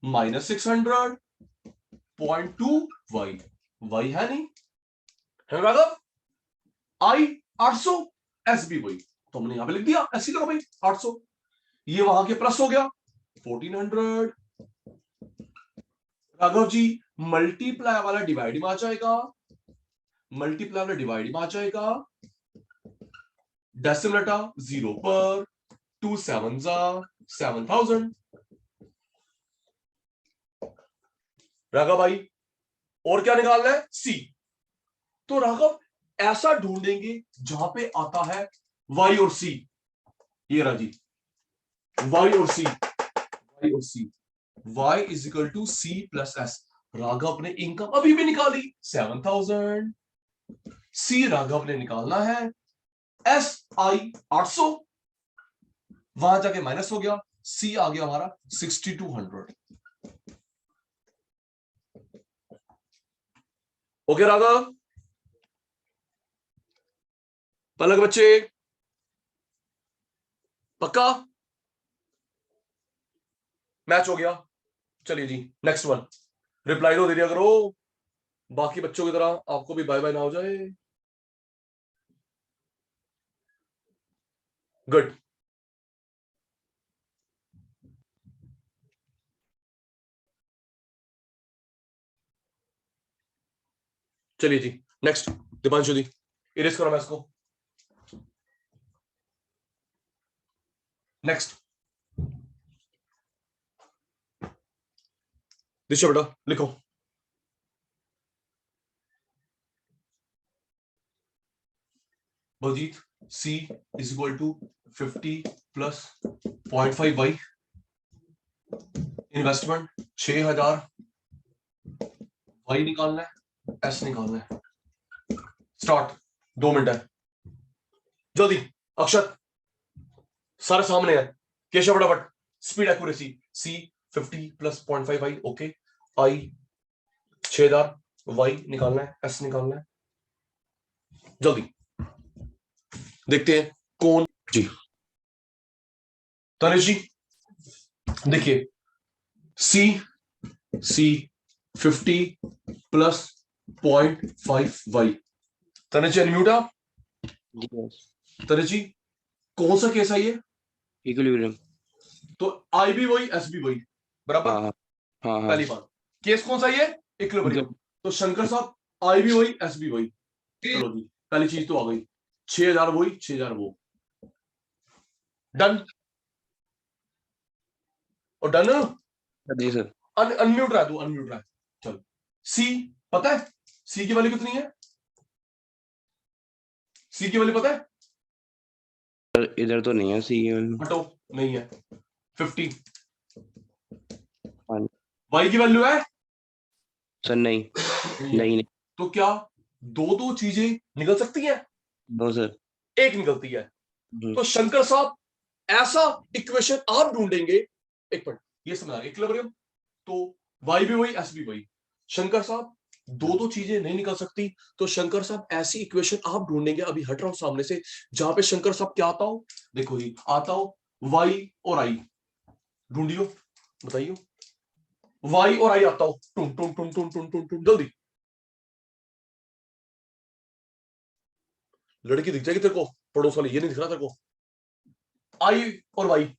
-600 0.2 वाई, वाई है नहीं, है राघव, आई 800, एस भी वही, तो हमने यहां पे लिख दिया ऐसी करो भाई 800। ये वहां के प्लस हो गया 1400। राघव जी मल्टीप्लाई वाला डिवाइड में आ जाएगा, मल्टीप्लाई वाला डिवाइड में आ जाएगा, डेसिमल 0 पर, 2 7 7000। राघव भाई और क्या निकालना है, सी। तो राघव ऐसा ढूंढेंगे जहां पे आता है वाई और सी। ये रहा जी, वाई और सी, वाई और C, y is equal to C plus S. Raghav ने इनकम अभी भी निकाली 7,000। सी राघव ने निकालना है एस आई 800, वहां जाके माइनस हो गया, सी आ गया हमारा 6,200। ओके राघव, पलक बच्चे, पक्का मैच हो गया। चलिए जी नेक्स्ट वन, रिप्लाई दो दे दिया करो, बाकी बच्चों की तरह आपको भी बाय बाय ना हो जाए। गुड, चलिए जी नेक्स्ट, दीपांशु जी इरेज करो मैं इसको। नेक्स्ट दिशा बेटा लिखो। Baljeet, C is equal to 50 plus 0.5 by investment 6,000, Y निकालना है, एस निकालना है। स्टार्ट, 2 मिनट है, जल्दी। अक्षत सारे सामने है, केशव फटाफट, स्पीड एक्यूरेसी। सी 50 प्लस 0.5 वाई, ओके। आई 6,000, वाई निकालना है, एस निकालना है, जल्दी देखते हैं कौन जी। तनिष जी देखिए, सी 50 प्लस 0.5 वाई। तनिष जी अनम्यूट आप। जी बस तनिष जी कौन सा केस है ये? इक्विलिब्रियम। तो आई भी वही, एस भी वही, बराबर। हाँ हाँ हाँ पहली बात, केस कौन सा ये? इक्विलिब्रियम। तो शंकर साहब आई भी वही, एस भी वही, चलो जी पहली चीज तो आ गई, 6,000 वही, 6,000 वो, डन। और डन, जी सर। अनम्यूट रहा तू, अनम्यूट रहा। चल, सी पता है, सी की वैल्यू कितनी है? सी की वैल्यू पता है? सर इधर तो नहीं है सी। हटो, नहीं है, 50। हाँ वाई की वैल्यू है? सर नहीं नहीं है। नहीं नहीं। तो क्या दो दो चीजें निकल सकती हैं? No sir. एक निकलती है। तो शंकर साहब ऐसा इक्वेशन आप ढूंढेंगे, एक मिनट ये समझा, इक्विलिब्रियम तो वाई भी वही, एस भी वही। शंकर साहब दो दो चीजें नहीं निकल सकती, तो शंकर साहब ऐसी इक्वेशन आप ढूंढेंगे, अभी हट रहा हूं सामने से, जहां पे शंकर साहब क्या आता हो, देखो ही आता हो, वाई और आई ढूंढियो, बताइयो, वाई और आई आता हो, टूम टूम टूम टूम टूम टूम टूम, जल्दी। लड़की दिख जाएगी तेरे को, पड़ोस वाली, ये नहीं दिख रहा तेरे को? आई और वाई,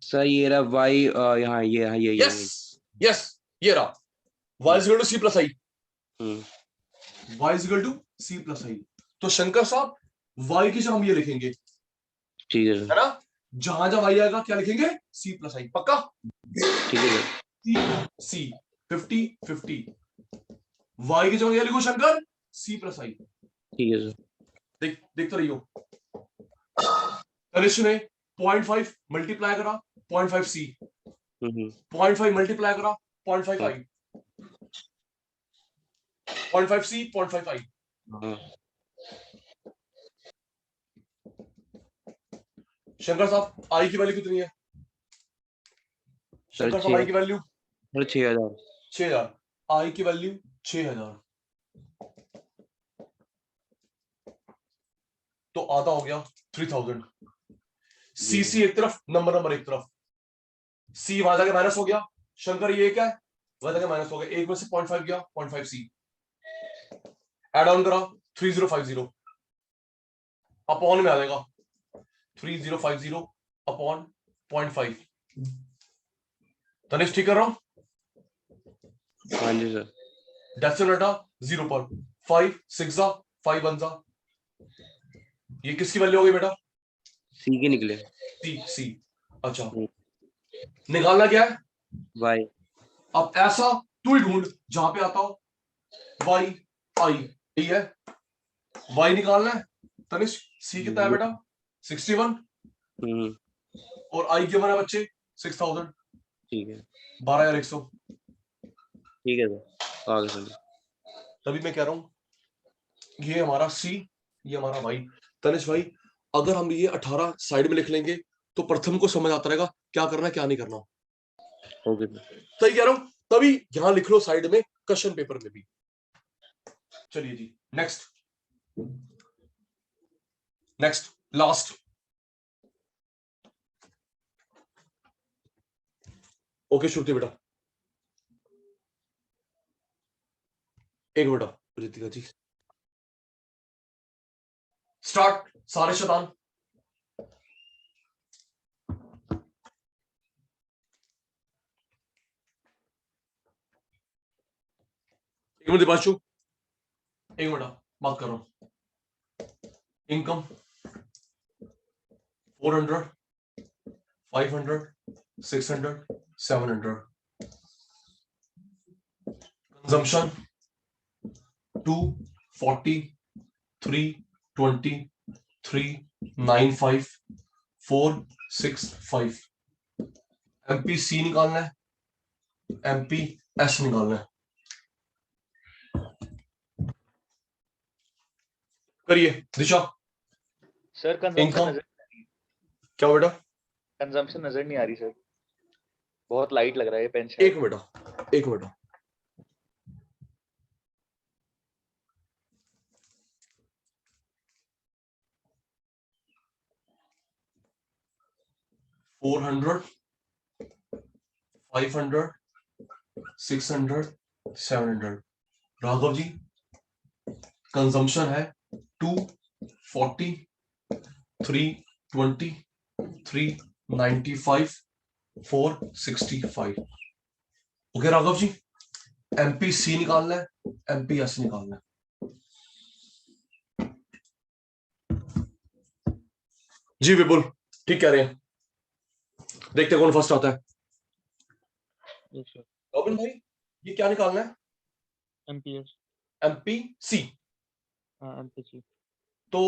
सर ये रहा वाई, यहाँ ये हाँ ये यस यस, ये रहा, y is equal to c plus i, y is equal to c plus i। तो शंकर साहब y की जगह हम ये लिखेंगे, ठीक है है सर। ना, जहां जहां y आएगा क्या लिखेंगे? c plus i, पक्का? ठीक है सर। c 50 50, y की जगह ये लिखो शंकर, c plus i। ठीक है सर। देखते रहियो, तनिष ने 0.5 मल्टीप्लाई करा 0.5 c, 0.5 मल्टीप्लाई करा 0.5 i, 0.5 c 0.5 i। शंकर साहब आई की वैल्यू कितनी है? सर शंकर साहब आई की वैल्यू सर 6,000। 6,000, आई की वैल्यू 6,000, तो आधा हो गया 3,000। सी सी एक तरफ, नंबर नंबर एक तरफ, सी वहां जाके माइनस हो गया, शंकर ये क्या है, वहां जाके माइनस हो गया, एक में से 0.5 गया, 0.5 सी, एड ऑन करा 3050, अपॉन में आ जाएगा 3050 अपॉन 0.5। तनिष ठीक कर रहा हूं? हाँ जी सर। डेसिमल हटा 0 पर, 5 6 जा 5 1 जा, ये किसकी वैल्यू हो गई बेटा? सी के निकले। सी। अच्छा, निकालना क्या है? वाई। अब ऐसा तू ही ढूंढ जहां पे आता हो वाई आई, यही है, वाई निकालना है। तनिष सी कितना है बेटा? 61, और आई गिवन है बच्चे 6,000, ठीक है 12,100। ठीक है सर, आगे सर। तभी मैं कह रहा हूं ये हमारा सी, ये हमारा वाई। तनिष भाई अगर हम ये 18 साइड में लिख लेंगे तो प्रथम को समझ आता रहेगा क्या करना क्या नहीं करना। Okay sir. सही कह रहा हूं, तभी यहां लिख लो साइड में क्वेश्चन पेपर में भी। चलिए जी नेक्स्ट, नेक्स्ट लास्ट। ओके श्रुति बेटा, एक बेटा रितिका जी, स्टार्ट सारे शैतान। एक मिनट दीपांशु, एक मिनट बात कर रहा हूं। Income 400, 500, 600, 700, consumption 240, 320, 395, 465। MPC निकालना है, MPS निकालना है। करिए दिशा। सर कंजम्पशन इनकम नजर क्या बेटा? कंजम्पशन नजर नहीं आ रही सर, बहुत लाइट लग रहा है ये पेन एक मिनट, एक मिनट। $400, 500, 600, 700। राघव जी कंजम्पशन है 240, 320, 395, 465। ओके राघव जी, MPC निकालना है, MPS निकालना है। जी विपुल ठीक कह रहे हैं, देखते कौन फर्स्ट आता है। रॉबिन भाई ये क्या निकालना है? MPS MPC। हाँ एमपीसी। तो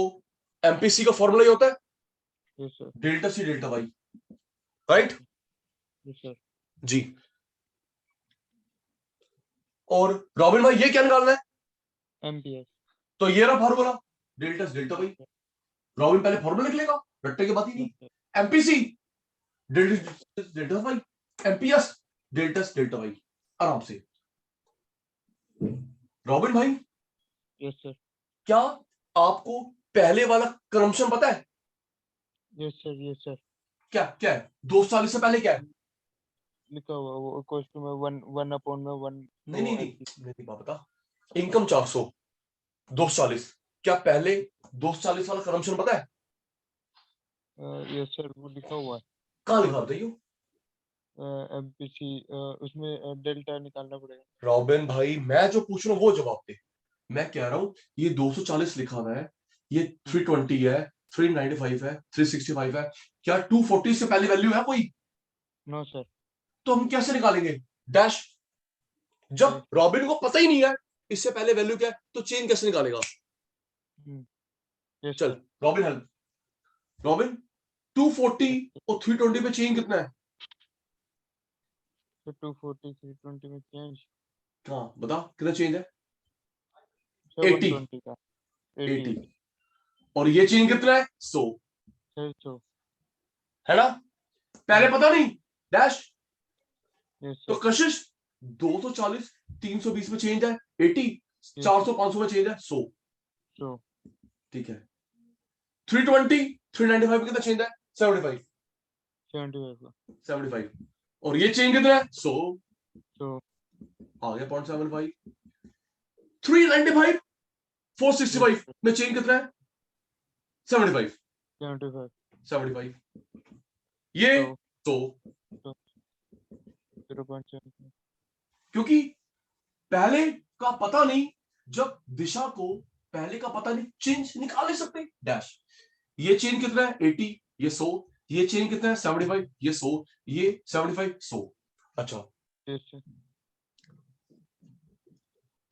MPC का फॉर्मूला ये होता है yes sir. Delta C delta Y, right? Yes sir. जी। और रॉबिन भाई ये क्या निकालना है? एमपीएस। तो ये रहा formula delta C delta Y. Robin पहले फॉर्मूला लिख लेगा, रट्टे की बात ही नहीं। MPC delta delta Y, MPS delta delta Y, आराम से। रॉबिन भाई यस सर। क्या आपको पहले वाला क्रमशः पता है? Yes sir. Yes sir. क्या क्या है 240 से पहले क्या है? लिखा हुआ वो क्वेश्चन में 1/1। नहीं नहीं नहीं नहीं पता। इनकम 400, 240, क्या पहले 240 वाला क्रमशः पता है? यस सर वो लिखा हुआ है। कहाँ लिखा होता है ये? एमपीसी उसमें डेल्टा निकालना पड़ेगा। रॉबिन भाई मैं जो पूछ रहा हूँ वो जवाब दे। मैं कह रहा हूँ ये 240 लिखा हुआ है, ये 320 है, 395 है, 365 है, क्या 240 से पहले वैल्यू है कोई? No sir. तो हम कैसे निकालेंगे डैश? जब रॉबिन को पता ही नहीं है इससे पहले वैल्यू क्या है तो चेन कैसे निकालेगा? यस चल रॉबिन हेल्प। रॉबिन 240 और 320 पे चेन कितना है? सर 240 320 में चेंज हाँ बता कितना चेंज है? सर 80, 120 का 80। और ये चेन कितना है? 100, सर 100। है ना? पहले पता नहीं डैश। यस तो सर। कशिश 240 320 में चेंज है 80, 400 500 में चेंज है 100। 100। ठीक है 320 395 में कितना चेंज है? 75, 75। और ये चेंज कितना है? 100। 100। आ गया 0.75। 395 465 में चेंज कितना है? 75, 75। ये 100, 0.7। क्योंकि पहले का पता नहीं, जब दिशा को पहले का पता नहीं चेंज निकाल नहीं सकते डैश। ये चेन कितना है? 80, ये 100। ये चेन कितना है? 75, ये 100, ये 75, 100। अच्छा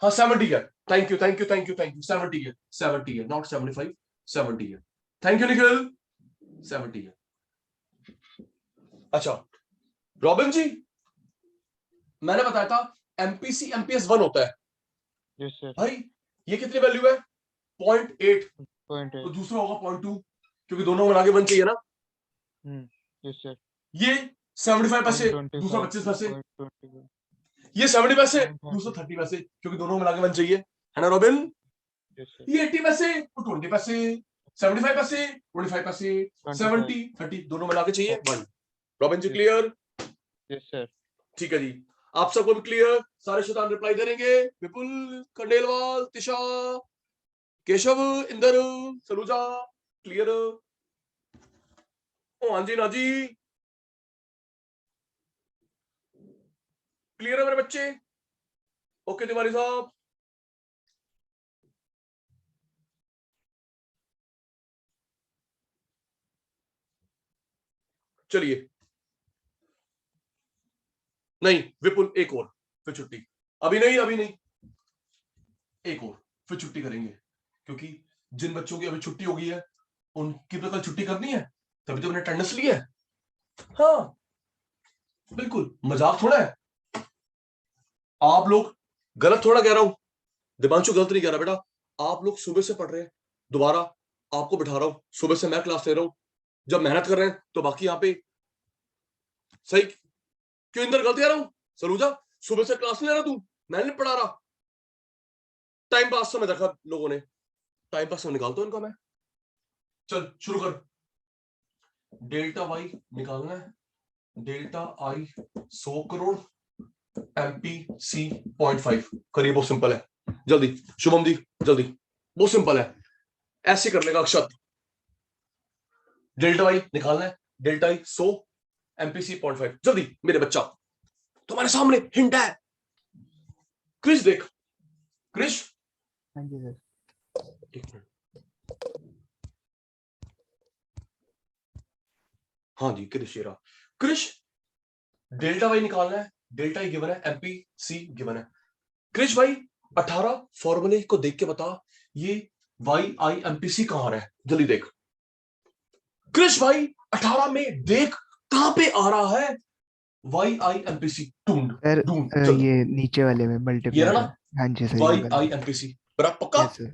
हाँ 70 है। Thank you thank you thank you thank you. 70 है, 70 है, नॉट 75, 70 है। थैंक यू निखिल, 70 है। अच्छा रॉबिन जी मैंने बताया था एमपीसी एमपीएस 1 होता है यस सर भाई, ये कितनी वैल्यू है 0.8, पॉइंट है तो दूसरा होगा 0.2, क्योंकि दोनों मिला के 1 चाहिए ना। यस सर ये 75 पैसे, दूसरा 25 पैसे, ये 70 पैसे, दूसरा 30 पैसे, क्योंकि दोनों मिला के 1 चाहिए, है ना रॉबिन। यस सर ये 80 पैसे, तो 20 पैसे, 75 पैसे, 25 पैसे, 70 30, दोनों मिला के चाहिए 1। रॉबिन जी क्लियर? यस सर ठीक है जी, आप सबको भी क्लियर? सारे शैतान रिप्लाई करेंगे? विपुल, खंडेलवाल, तिशा, केशव, इंदर, सलूजा, क्लियर? ओ हाँ जी ना जी, क्लियर है मेरे बच्चे? ओके तिवारी साहब, चलिए। नहीं विपुल, एक और फिर छुट्टी। अभी नहीं, अभी नहीं, एक और फिर छुट्टी करेंगे, क्योंकि जिन बच्चों की अभी छुट्टी हो गई है उनकी तो कल छुट्टी करनी है, तभी तो उन्हें अटेंडेंस ली है। हाँ बिल्कुल, मजाक थोड़ा है। आप लोग, गलत थोड़ा कह रहा हूं, दिवांशु गलत नहीं कह रहा बेटा, आप लोग सुबह से पढ़ रहे हैं, दोबारा आपको बिठा रहा हूं, सुबह से मैं क्लास ले रहा हूं, जब मेहनत कर रहे हैं तो बाकी यहाँ पे सही क्यों इंदर गलत कह रहा हूं? सलूजा, सुबह से क्लास नहीं ले रहा तू, मैं नहीं पढ़ा रहा, टाइम पास समझ रखा लोगों ने, टाइम पास में निकालता हूं इनका मैं। चल शुरू कर, डेल्टा वाई निकालना है, डेल्टा आई 100 करोड़, एमपीसी 0.5 करिए, बहुत सिंपल है, जल्दी शुभम जी जल्दी, बहुत सिंपल है, ऐसे कर लेगा अक्षत। डेल्टा वाई निकालना है, डेल्टा आई 100, एमपीसी 0.5, जल्दी मेरे बच्चा, तुम्हारे सामने हिंट है। क्रिश देख, क्रिश, हाँ जी सर। एक मिनट, हाँ जी क्रिश, ये रहा क्रिश, डेल्टा वाई निकालना है, डेल्टा आई गिवन है, एमपीसी गिवन है। क्रिश भाई 18 फॉर्मूले को देख के बता ये वाई आई एमपीसी कहां आ रहा है, जल्दी देख। क्रिश भाई 18 में देख कहां पे आ रहा है वाई आई एमपीसी, ढूंढ सर ढूंढ जल्दी। ये नीचे वाले में ये मल्टीप्लाई रहा में। ना, हाँ जी सर, वाई आई एमपीसी, बराबर पक्का? यस सर,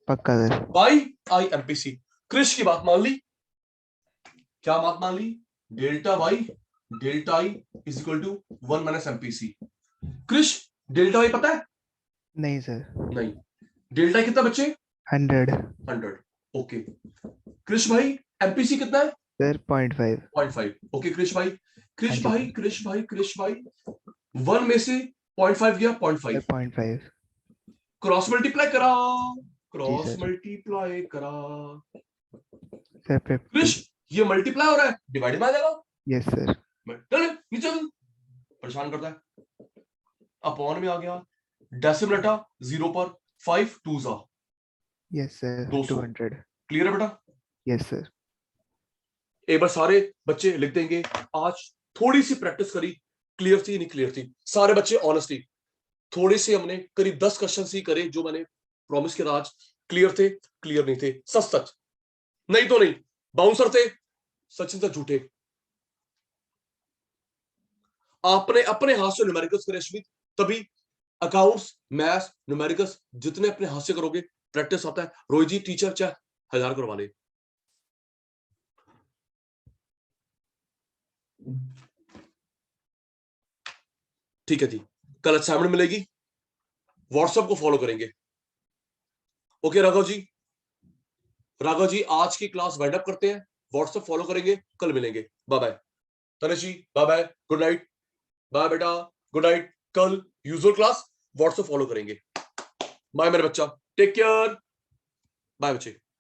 पक्का sir. Y I MPC, Krish की बात मान ली, क्या बात मान ली? Delta Y delta I is equal to 1 minus MPC. Krish delta Y पता है? नहीं सर। नहीं, डेल्टा कितना बच्चे? 100 100, ओके। क्रिश भाई एमपीसी कितना है? सर, 0.5। 0.5, ओके। क्रिश भाई, क्रिश हाँ जी भाई, सर। क्रिश भाई, क्रिश भाई, 1 में से 0.5 गया, 0.5 सर 0.5 क्रॉस मल्टीप्लाई करा, जी क्रॉस सर। मल्टीप्लाई करा। सर 50। क्रिश ये मल्टीप्लाई हो रहा है, डिवाइड में आ जाएगा। Yes sir. चल नीचे चल, परेशान करता है। अपॉन में आ गया, डेसिमल 0 पर 5 2 जा यस सर, 200। 200। क्लियर है बेटा? Yes sir. एक बार सारे बच्चे लिख देंगे, आज थोड़ी सी प्रैक्टिस करी, क्लियर थी नहीं क्लियर थी? सारे बच्चे ऑनेस्टली, थोड़े से हमने करीब 10 क्वेश्चन ही करे जो मैंने प्रॉमिस किया, आज क्लियर थे क्लियर नहीं थे? सच सच, नहीं तो नहीं, बाउंसर थे, सचिन से झूठे। आपने अपने हाथ से न्यूमेरिकल्स करे अश्वित, तभी अकाउंट्स मैथ्स न्यूमेरिकल्स जितने अपने हाथ से करोगे प्रैक्टिस आता है। रोहित जी टीचर चाहे 1000 करवा ले। ठीक है जी, कल असाइनमेंट मिलेगी, व्हाट्सएप को फॉलो करेंगे। ओके राघव जी, राघव जी आज की क्लास वाइंड अप करते हैं, व्हाट्सएप फॉलो करेंगे, कल मिलेंगे। Bye bye Tanish ji, bye bye, good night, bye बेटा, गुड नाइट। कल यूजुअल क्लास व्हाट्सएप फॉलो करेंगे। बाय मेरे बच्चा, टेक केयर, बाय बच्चे।